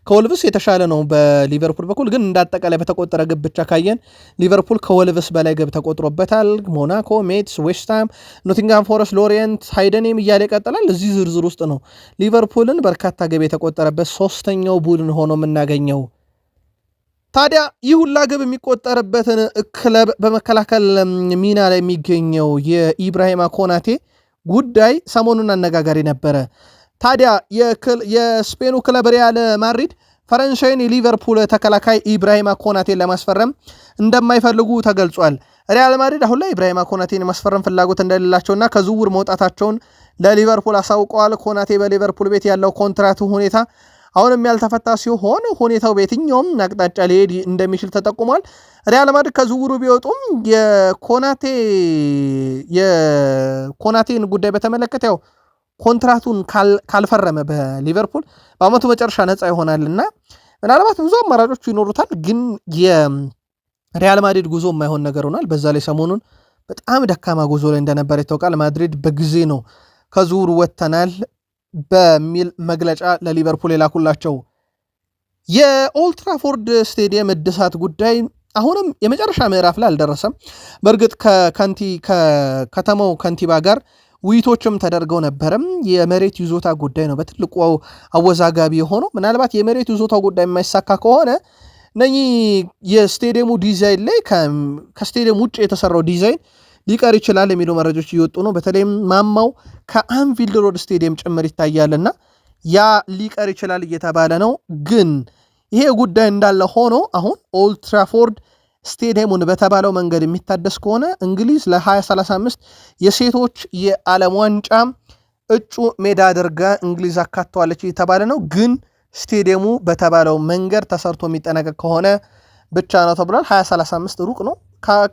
ከወልቭስ የተሻለ ነው በሊቨርፑል በኩል። ግን እንዳጠቃላይ በተቆጠረ ግብ ብቻ ካየን ሊቨርፑል ከወልቭስ በላይ ግብ ተቆጥሮበታል። ሞናኮ፣ ሜትስ፣ ዌስትሃም፣ ኖቲንግሃም ፎረስት፣ ሎሪየንት፣ ሃይደኔም እያለ ይቀጥላል። እዚህ ዝርዝር ውስጥ ነው ሊቨርፑልን በርካታ ግብ የተቆጠረበት 3ኛው ቡድን ሆኖ የምናገኘው። ታዲያ ይህ ሁላ ግብ የሚቆጠርበትን ክለብ በመከላከል ሚና ላይ የሚገኘው የኢብራሂማ ኮናቴ ጉዳይ ሰሞኑን አነጋጋሪ ነበረ። ታዲያ የስፔኑ ክለብ ሪያል ማድሪድ ፈረንሳይን የሊቨርፑል ተከላካይ ኢብራሂማ ኮናቴን ለማስፈረም እንደማይፈልጉ ተገልጿል። ሪያል ማድሪድ አሁን ላይ ኢብራሂማ ኮናቴን የማስፈረም ፍላጎት እንደሌላቸውና ከዝውውር መውጣታቸውን ለሊቨርፑል አሳውቀዋል። ኮናቴ በሊቨርፑል ቤት ያለው ኮንትራት ሁኔታ አሁንም ያልተፈታ ሲሆን ሁኔታው በየትኛውም አቅጣጫ ሊሄድ እንደሚችል ተጠቁሟል። ሪያል ማድሪድ ከዝውውሩ ቢወጡም የኮናቴን ጉዳይ በተመለከተ ያው ኮንትራቱን ካልፈረመ በሊቨርፑል በአመቱ መጨረሻ ነፃ ይሆናልና ምናልባት ብዙ አማራጮች ይኖሩታል። ግን የሪያል ማድሪድ ጉዞ የማይሆን ነገር ሆኗል። በዛ ላይ ሰሞኑን በጣም ደካማ ጉዞ ላይ እንደነበር ይታወቃል። ማድሪድ በጊዜ ነው ከዝውውሩ ወጥተናል በሚል መግለጫ ለሊቨርፑል የላኩላቸው። የኦልትራፎርድ ስቴዲየም እድሳት ጉዳይ አሁንም የመጨረሻ ምዕራፍ ላይ አልደረሰም። በእርግጥ ከከተማው ከንቲባ ጋር ውይይቶችም ተደርገው ነበረም። የመሬት ይዞታ ጉዳይ ነው በትልቁ አወዛጋቢ የሆነው። ምናልባት የመሬት ይዞታ ጉዳይ የማይሳካ ከሆነ እነኚህ የስቴዲየሙ ዲዛይን ላይ ከስቴዲየም ውጭ የተሰራው ዲዛይን ሊቀር ይችላል የሚሉ መረጃዎች እየወጡ ነው። በተለይም ማማው ከአንፊልድ ሮድ ስቴዲየም ጭምር ይታያልና ያ ሊቀር ይችላል እየተባለ ነው። ግን ይሄ ጉዳይ እንዳለ ሆኖ አሁን ኦልትራፎርድ ስቴዲየሙን በተባለው መንገድ የሚታደስ ከሆነ እንግሊዝ ለ2035 የሴቶች የዓለም ዋንጫ እጩ ሜዳ አድርጋ እንግሊዝ አካተዋለች እየተባለ ነው። ግን ስቴዲየሙ በተባለው መንገድ ተሰርቶ የሚጠናቀቅ ከሆነ ብቻ ነው ተብሏል። 2035 ሩቅ ነው።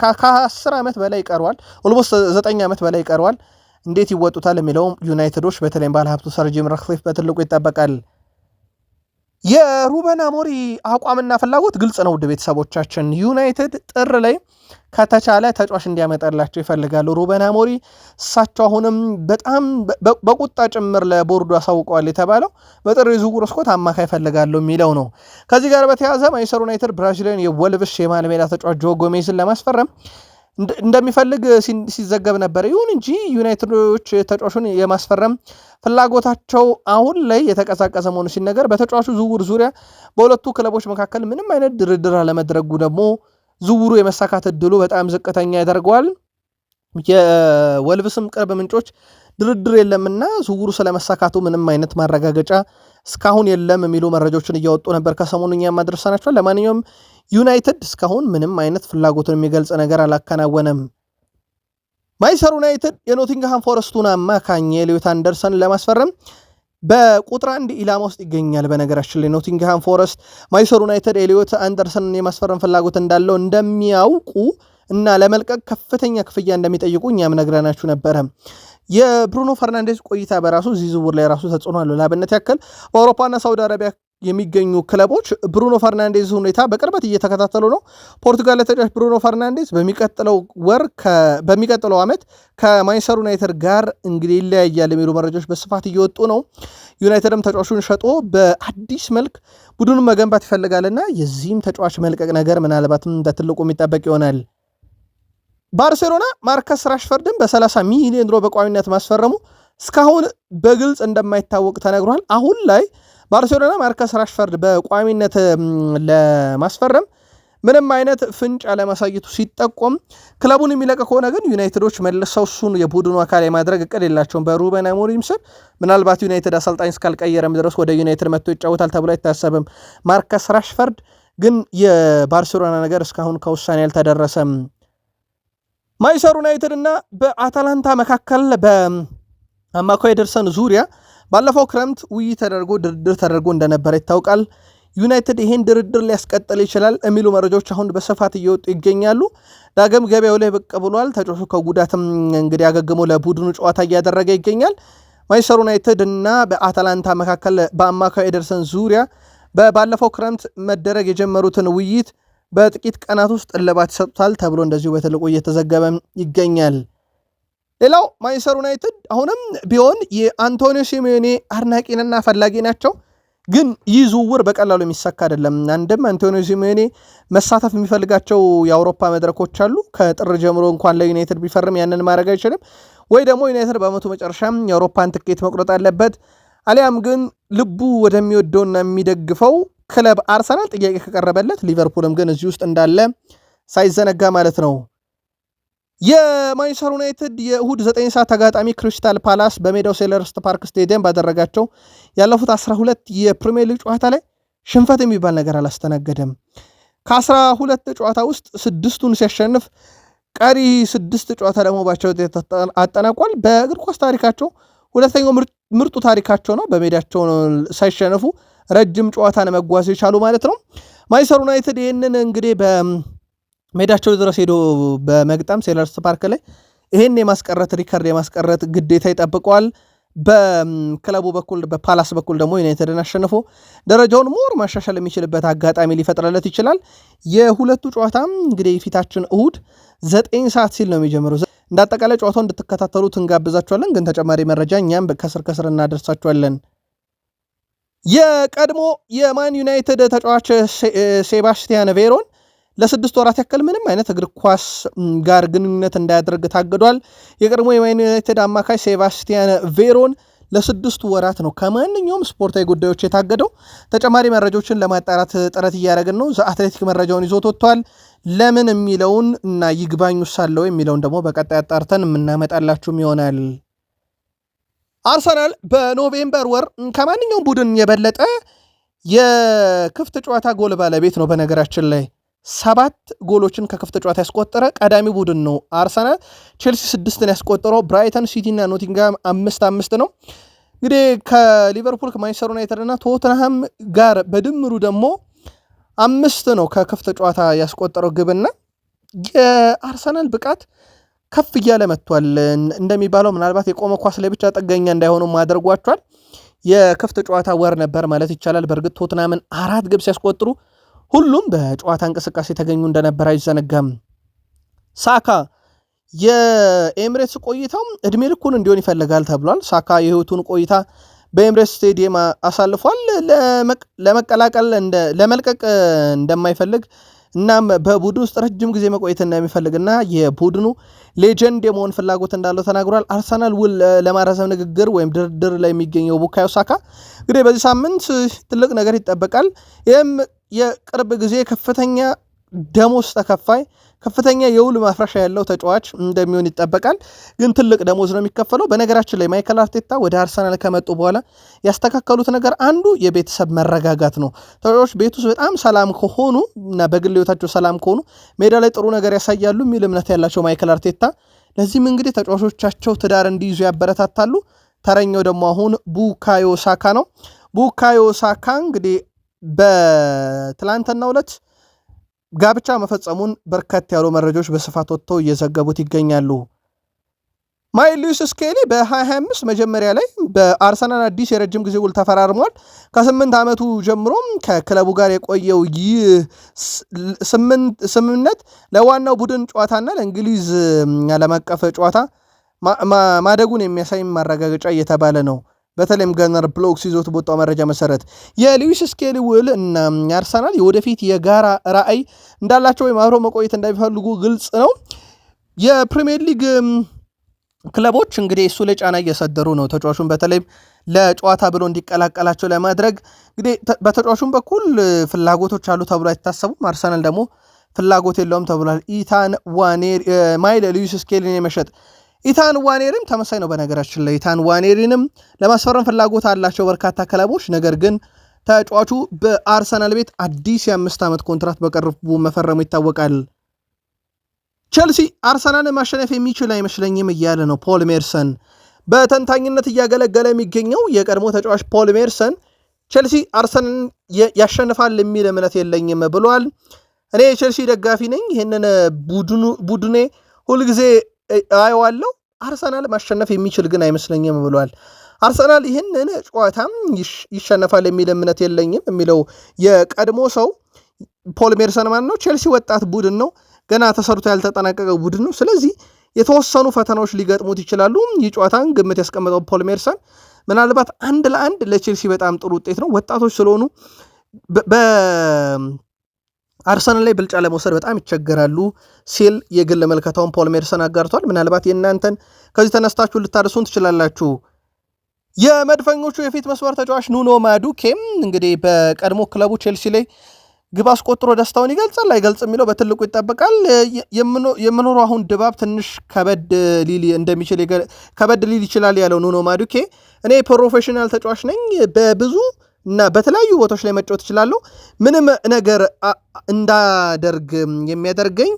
ከ10 ዓመት በላይ ይቀረዋል። ኦልሞስት 9 ዓመት በላይ ይቀረዋል። እንዴት ይወጡታል የሚለውም ዩናይትዶች በተለይም ባለሀብቱ ሰር ጂም ራትክሊፍ በትልቁ ይጠበቃል። የሩበን አሞሪ አቋምና ፍላጎት ግልጽ ነው። ውድ ቤተሰቦቻችን ዩናይትድ ጥር ላይ ከተቻለ ተጫዋች እንዲያመጣላቸው ይፈልጋሉ። ሩበን አሞሪ እሳቸው አሁንም በጣም በቁጣ ጭምር ለቦርዱ አሳውቀዋል የተባለው በጥር የዝውውር መስኮት አማካይ ይፈልጋሉ የሚለው ነው። ከዚህ ጋር በተያያዘ ማንቸስተር ዩናይትድ ብራዚሊያን የወልቭስ የመሃል ሜዳ ተጫዋች ጆ ጎሜዝን ለማስፈረም እንደሚፈልግ ሲዘገብ ነበር። ይሁን እንጂ ዩናይትዶች ተጫዋቹን የማስፈረም ፍላጎታቸው አሁን ላይ የተቀዛቀዘ መሆኑ ሲነገር፣ በተጫዋቹ ዝውውር ዙሪያ በሁለቱ ክለቦች መካከል ምንም አይነት ድርድር አለመድረጉ ደግሞ ዝውውሩ የመሳካት እድሉ በጣም ዝቅተኛ ያደርገዋል። የወልቭስም ቅርብ ምንጮች ድርድር የለምና ዝውውሩ ስለመሳካቱ ምንም አይነት ማረጋገጫ እስካሁን የለም የሚሉ መረጃዎችን እያወጡ ነበር። ከሰሞኑ እኛም አድርሰናቸዋል። ለማንኛውም ዩናይትድ እስካሁን ምንም አይነት ፍላጎቱን የሚገልጽ ነገር አላከናወነም። ማንቸስተር ዩናይትድ የኖቲንግሃም ፎረስቱን አማካኝ ኤሊዮት አንደርሰን ለማስፈረም በቁጥር 1 ኢላማ ውስጥ ይገኛል። በነገራችን ላይ ኖቲንግሃም ፎረስት ማንቸስተር ዩናይትድ ኤሊዮት አንደርሰንን የማስፈረም ፍላጎት እንዳለው እንደሚያውቁ እና ለመልቀቅ ከፍተኛ ክፍያ እንደሚጠይቁ እኛም ነግረናችሁ ነበረ። የብሩኖ ፈርናንዴዝ ቆይታ በራሱ እዚህ ዝውውር ላይ ራሱ ተጽዕኖ አለው። ለአብነት ያክል በአውሮፓና ሳውዲ አረቢያ የሚገኙ ክለቦች ብሩኖ ፈርናንዴዝ ሁኔታ በቅርበት እየተከታተሉ ነው። ፖርቱጋል ተጫዋች ብሩኖ ፈርናንዴዝ በሚቀጥለው ዓመት ከማንቸስተር ዩናይትድ ጋር እንግዲህ ይለያያል የሚሉ መረጃዎች በስፋት እየወጡ ነው። ዩናይትድም ተጫዋቹን ሸጦ በአዲስ መልክ ቡድኑን መገንባት ይፈልጋልና የዚህም ተጫዋች መልቀቅ ነገር ምናልባትም በትልቁ የሚጠበቅ ይሆናል። ባርሴሎና ማርከስ ራሽፈርድን በ30 ሚሊዮን ዩሮ በቋሚነት ማስፈረሙ እስካሁን በግልጽ እንደማይታወቅ ተነግሯል። አሁን ላይ ባርሴሎና ማርከስ ራሽፈርድ በቋሚነት ለማስፈረም ምንም አይነት ፍንጭ አለማሳየቱ ሲጠቆም፣ ክለቡን የሚለቅ ከሆነ ግን ዩናይትዶች መልሰው እሱን የቡድኑ አካል የማድረግ እቅድ የላቸውም። በሩበን አሞሪም ስር ምናልባት ዩናይትድ አሰልጣኝ እስካልቀየረም ድረስ ወደ ዩናይትድ መጥቶ ይጫወታል ተብሎ አይታሰብም። ማርከስ ራሽፈርድ ግን የባርሴሎና ነገር እስካሁን ከውሳኔ አልተደረሰም። ማንቸስተር ዩናይትድ እና በአታላንታ መካከል በአማካይ ኤደርሰን ዙሪያ ባለፈው ክረምት ውይይት ድርድር ተደርጎ እንደነበረ ይታወቃል። ዩናይትድ ይህን ድርድር ሊያስቀጥል ይችላል የሚሉ መረጃዎች አሁን በስፋት እየወጡ ይገኛሉ። ዳግም ገበያው ላይ ብቅ ብሏል። ተጫዋቹ ከጉዳትም እንግዲህ አገግሞ ለቡድኑ ጨዋታ እያደረገ ይገኛል። ማንቸስተር ዩናይትድ እና በአታላንታ መካከል በአማካይ ኤደርሰን ዙሪያ ባለፈው ክረምት መደረግ የጀመሩትን ውይይት በጥቂት ቀናት ውስጥ እልባት ይሰጡታል ተብሎ እንደዚሁ በትልቁ እየተዘገበ ይገኛል። ሌላው ማንቸስተር ዩናይትድ አሁንም ቢሆን የአንቶኒዮ ሲሜዮኔ አድናቂንና ፈላጊ ናቸው። ግን ይህ ዝውውር በቀላሉ የሚሳካ አይደለም። አንድም አንቶኒዮ ሲሜዮኔ መሳተፍ የሚፈልጋቸው የአውሮፓ መድረኮች አሉ። ከጥር ጀምሮ እንኳን ለዩናይትድ ቢፈርም ያንን ማድረግ አይችልም። ወይ ደግሞ ዩናይትድ በአመቱ መጨረሻም የአውሮፓን ትኬት መቁረጥ አለበት። አሊያም ግን ልቡ ወደሚወደውና የሚደግፈው ክለብ አርሰናል ጥያቄ ከቀረበለት፣ ሊቨርፑልም ግን እዚህ ውስጥ እንዳለ ሳይዘነጋ ማለት ነው። የማንቸስተር ዩናይትድ የእሁድ 9 ሰዓት ተጋጣሚ ክሪስታል ፓላስ በሜዳው ሴልኸርስት ፓርክ ስቴዲየም ባደረጋቸው ያለፉት 12 የፕሪሚየር ሊግ ጨዋታ ላይ ሽንፈት የሚባል ነገር አላስተናገደም። ከ12 ጨዋታ ውስጥ 6ቱን ሲያሸንፍ ቀሪ 6 ጨዋታ ደግሞ ባቸው አጠናቋል። በእግር ኳስ ታሪካቸው ሁለተኛው ምርጡ ታሪካቸው ነው። በሜዳቸው ሳይሸነፉ ረጅም ጨዋታን መጓዝ የቻሉ ማለት ነው። ማንቸስተር ዩናይትድ ይህንን እንግዲህ በሜዳቸው ድረስ ሄዶ በመግጠም ሴልኸርስት ፓርክ ላይ ይህን ሪከርድ የማስቀረት ግዴታ ይጠብቀዋል። በክለቡ በኩል በፓላስ በኩል ደግሞ ዩናይትድን አሸንፎ ደረጃውን ሞር ማሻሻል የሚችልበት አጋጣሚ ሊፈጥረለት ይችላል። የሁለቱ ጨዋታም እንግዲህ ፊታችን እሁድ 9 ሰዓት ሲል ነው የሚጀምረው። እንዳጠቃላይ ጨዋታው እንድትከታተሉት እንጋብዛችኋለን። ግን ተጨማሪ መረጃ እኛም ከስር እናደርሳችኋለን። የቀድሞ የማን ዩናይትድ ተጫዋች ሴባስቲያን ቬሮን ለ6 ወራት ያክል ምንም አይነት እግር ኳስ ጋር ግንኙነት እንዳያደርግ ታግዷል። የቀድሞ የማን ዩናይትድ አማካይ ሴባስቲያን ቬሮን ለ6 ወራት ነው ከማንኛውም ስፖርታዊ ጉዳዮች የታገደው። ተጨማሪ መረጃዎችን ለማጣራት ጥረት እያደረግን ነው። ዘአትሌቲክ መረጃውን ይዞት ወጥቷል። ለምን የሚለውን እና ይግባኝ ሳለው የሚለውን ደግሞ በቀጣይ አጣርተን የምናመጣላችሁም ይሆናል። አርሰናል በኖቬምበር ወር ከማንኛውም ቡድን የበለጠ የክፍት ጨዋታ ጎል ባለቤት ነው። በነገራችን ላይ 7 ጎሎችን ከክፍት ጨዋታ ያስቆጠረ ቀዳሚ ቡድን ነው አርሰናል። ቼልሲ 6 ያስቆጠረው፣ ብራይተን ሲቲ እና ኖቲንግሃም 5 ነው። እንግዲህ ከሊቨርፑል ከማንቸስተር ዩናይትድ እና ቶተንሃም ጋር በድምሩ ደግሞ 5 ነው ከክፍት ጨዋታ ያስቆጠረው ግብና የአርሰናል ብቃት ከፍ እያለ መጥቷል። እንደሚባለው ምናልባት የቆመ ኳስ ላይ ብቻ ጥገኛ እንዳይሆኑ ማድረጓቸዋል። የክፍት ጨዋታ ወር ነበር ማለት ይቻላል። በእርግጥ ቶትናምን 4 ግብ ሲያስቆጥሩ ሁሉም በጨዋታ እንቅስቃሴ የተገኙ እንደነበር አይዘነጋም። ሳካ የኤምሬትስ ቆይታው እድሜ ልኩን እንዲሆን ይፈልጋል ተብሏል። ሳካ የህይወቱን ቆይታ በኤምሬትስ ስቴዲየም አሳልፏል። ለመልቀቅ እንደማይፈልግ እናም በቡድን ውስጥ ረጅም ጊዜ መቆየት እንደሚፈልግና የቡድኑ ሌጀንድ የመሆን ፍላጎት እንዳለው ተናግሯል። አርሰናል ውል ለማራዘም ንግግር ወይም ድርድር ላይ የሚገኘው ቡካዮ ሳካ እንግዲህ በዚህ ሳምንት ትልቅ ነገር ይጠበቃል። ይህም የቅርብ ጊዜ ከፍተኛ ደሞዝ ተከፋይ ከፍተኛ የውል ማፍረሻ ያለው ተጫዋች እንደሚሆን ይጠበቃል። ግን ትልቅ ደሞዝ ነው የሚከፈለው። በነገራችን ላይ ማይከል አርቴታ ወደ አርሰናል ከመጡ በኋላ ያስተካከሉት ነገር አንዱ የቤተሰብ መረጋጋት ነው። ተጫዋቾች ቤት ውስጥ በጣም ሰላም ከሆኑ እና በግል ህይወታቸው ሰላም ከሆኑ ሜዳ ላይ ጥሩ ነገር ያሳያሉ የሚል እምነት ያላቸው ማይከል አርቴታ ለዚህም እንግዲህ ተጫዋቾቻቸው ትዳር እንዲይዙ ያበረታታሉ። ተረኛው ደግሞ አሁን ቡካዮ ሳካ ነው። ቡካዮ ሳካ እንግዲህ በትላንትናው ዕለት ጋብቻ መፈጸሙን በርከት ያሉ መረጃዎች በስፋት ወጥተው እየዘገቡት ይገኛሉ። ማይልስ ሉዊስ ስኬሊ በ2025 መጀመሪያ ላይ በአርሰናል አዲስ የረጅም ጊዜ ውል ተፈራርሟል። ከ8 ዓመቱ ጀምሮም ከክለቡ ጋር የቆየው ይህ ስምምነት ለዋናው ቡድን ጨዋታና ለእንግሊዝ ዓለም አቀፍ ጨዋታ ማደጉን የሚያሳይ ማረጋገጫ እየተባለ ነው። በተለይም ገነር ብሎክስ ይዞት በወጣው መረጃ መሰረት የሉዊስ ስኬሊ ውል እና አርሰናል የወደፊት የጋራ ራዕይ እንዳላቸው ወይም አብረው መቆየት እንደሚፈልጉ ግልጽ ነው። የፕሪሚየር ሊግ ክለቦች እንግዲህ እሱ ላይ ጫና እየሰደሩ ነው። ተጫዋቹን በተለይም ለጨዋታ ብሎ እንዲቀላቀላቸው ለማድረግ እንግዲህ በተጫዋቹም በኩል ፍላጎቶች አሉ ተብሎ አይታሰቡም። አርሰናል ደግሞ ፍላጎት የለውም ተብሏል። ኢታን ዋኔሪ ማይል ሉዊስ ስኬሊን የመሸጥ ኢታን ዋኔሪም ተመሳይ ነው። በነገራችን ላይ ኢታን ዋኔሪንም ለማስፈረም ፍላጎት አላቸው በርካታ ክለቦች። ነገር ግን ተጫዋቹ በአርሰናል ቤት አዲስ የ5 ዓመት ኮንትራት በቅርቡ መፈረሙ ይታወቃል። ቼልሲ አርሰናልን ማሸነፍ የሚችል አይመስለኝም እያለ ነው ፖል ሜርሰን። በተንታኝነት እያገለገለ የሚገኘው የቀድሞ ተጫዋች ፖል ሜርሰን ቼልሲ አርሰናልን ያሸንፋል የሚል እምነት የለኝም ብሏል። እኔ የቼልሲ ደጋፊ ነኝ። ይህንን ቡድኔ ሁልጊዜ አየዋለሁ። አርሰናል ማሸነፍ የሚችል ግን አይመስለኝም ብሏል። አርሰናል ይህንን ጨዋታም ይሸነፋል የሚል እምነት የለኝም የሚለው የቀድሞ ሰው ፖል ሜርሰን ማለት ነው። ቼልሲ ወጣት ቡድን ነው፣ ገና ተሰርቶ ያልተጠናቀቀ ቡድን ነው። ስለዚህ የተወሰኑ ፈተናዎች ሊገጥሙት ይችላሉ። ይህ ጨዋታን ግምት ያስቀመጠው ፖል ሜርሰን ምናልባት 1-1 ለቼልሲ በጣም ጥሩ ውጤት ነው። ወጣቶች ስለሆኑ አርሰናል ላይ ብልጫ ለመውሰድ በጣም ይቸገራሉ ሲል የግል መልከታውን ፖል ሜርሰን አጋርቷል። ምናልባት የእናንተን ከዚህ ተነስታችሁ ልታደርሱን ትችላላችሁ። የመድፈኞቹ የፊት መስመር ተጫዋች ኑኖ ማዱኬም እንግዲህ በቀድሞ ክለቡ ቼልሲ ላይ ግብ አስቆጥሮ ደስታውን ይገልጻል አይገልጽ የሚለው በትልቁ ይጠበቃል። የምኖሩ አሁን ድባብ ትንሽ ከበድ ሊል ይችላል ያለው ኑኖ ማዱኬ እኔ ፕሮፌሽናል ተጫዋች ነኝ፣ በብዙ እና በተለያዩ ቦታዎች ላይ መጫወት እችላለሁ። ምንም ነገር እንዳደርግ የሚያደርገኝ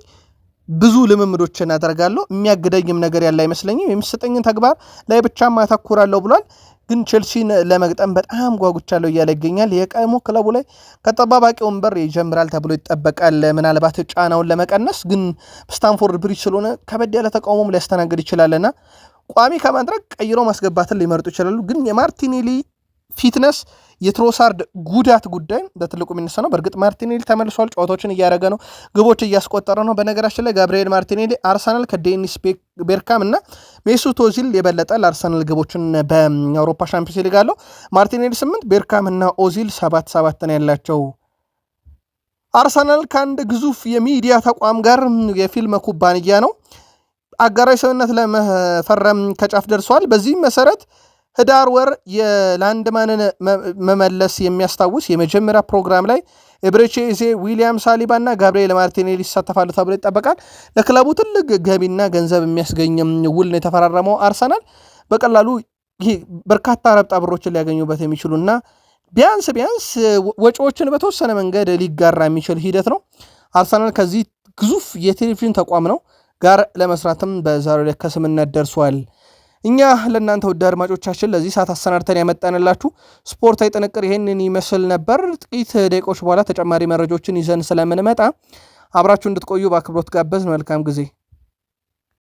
ብዙ ልምምዶችን አደርጋለሁ። የሚያግደኝም ነገር ያለ አይመስለኝም። የሚሰጠኝን ተግባር ላይ ብቻም አተኩራለሁ ብሏል። ግን ቼልሲን ለመግጠም በጣም ጓጉቻለሁ እያለ ይገኛል። የቀድሞ ክለቡ ላይ ከጠባባቂ ወንበር ይጀምራል ተብሎ ይጠበቃል። ምናልባት ጫናውን ለመቀነስ ግን ስታንፎርድ ብሪጅ ስለሆነ ከበድ ያለ ተቃውሞም ሊያስተናግድ ይችላልና ቋሚ ከማድረግ ቀይሮ ማስገባትን ሊመርጡ ይችላሉ። ግን የማርቲኔሊ ፊትነስ የትሮሳርድ ጉዳት ጉዳይ በትልቁ የሚነሳ ነው። በእርግጥ ማርቲኔሊ ተመልሷል፣ ጨዋታዎችን እያደረገ ነው፣ ግቦች እያስቆጠረ ነው። በነገራችን ላይ ጋብሪኤል ማርቲኔሊ አርሰናል ከዴኒስ ቤርካም እና ሜሱት ኦዚል የበለጠ ለአርሰናል ግቦችን በአውሮፓ ሻምፒዮንስ ሊግ አለው። ማርቲኔሊ 8፣ ቤርካም እና ኦዚል 7 ነው ያላቸው። አርሰናል ከአንድ ግዙፍ የሚዲያ ተቋም ጋር የፊልም ኩባንያ ነው አጋራዊ ስምምነት ለመፈረም ከጫፍ ደርሷል። በዚህም መሰረት ህዳር ወር የላንድማንን መመለስ የሚያስታውስ የመጀመሪያ ፕሮግራም ላይ ኤብሬቼዜ፣ ዊሊያም ሳሊባ እና ጋብሪኤል ማርቲኔሊ ይሳተፋሉ ተብሎ ይጠበቃል። ለክለቡ ትልቅ ገቢና ገንዘብ የሚያስገኝም ውል ነው የተፈራረመው። አርሰናል በቀላሉ በርካታ ረብጣ ብሮችን ሊያገኙበት የሚችሉና ቢያንስ ወጪዎችን በተወሰነ መንገድ ሊጋራ የሚችል ሂደት ነው። አርሰናል ከዚህ ግዙፍ የቴሌቪዥን ተቋም ነው ጋር ለመስራትም በዛሬው ላይ ከስምምነት ደርሷል። እኛ ለእናንተ ውድ አድማጮቻችን ለዚህ ሰዓት አሰናድተን ያመጣንላችሁ ስፖርታዊ ጥንቅር ይህንን ይመስል ነበር። ጥቂት ደቂቆች በኋላ ተጨማሪ መረጃዎችን ይዘን ስለምንመጣ አብራችሁ እንድትቆዩ በአክብሮት ጋበዝን። መልካም ጊዜ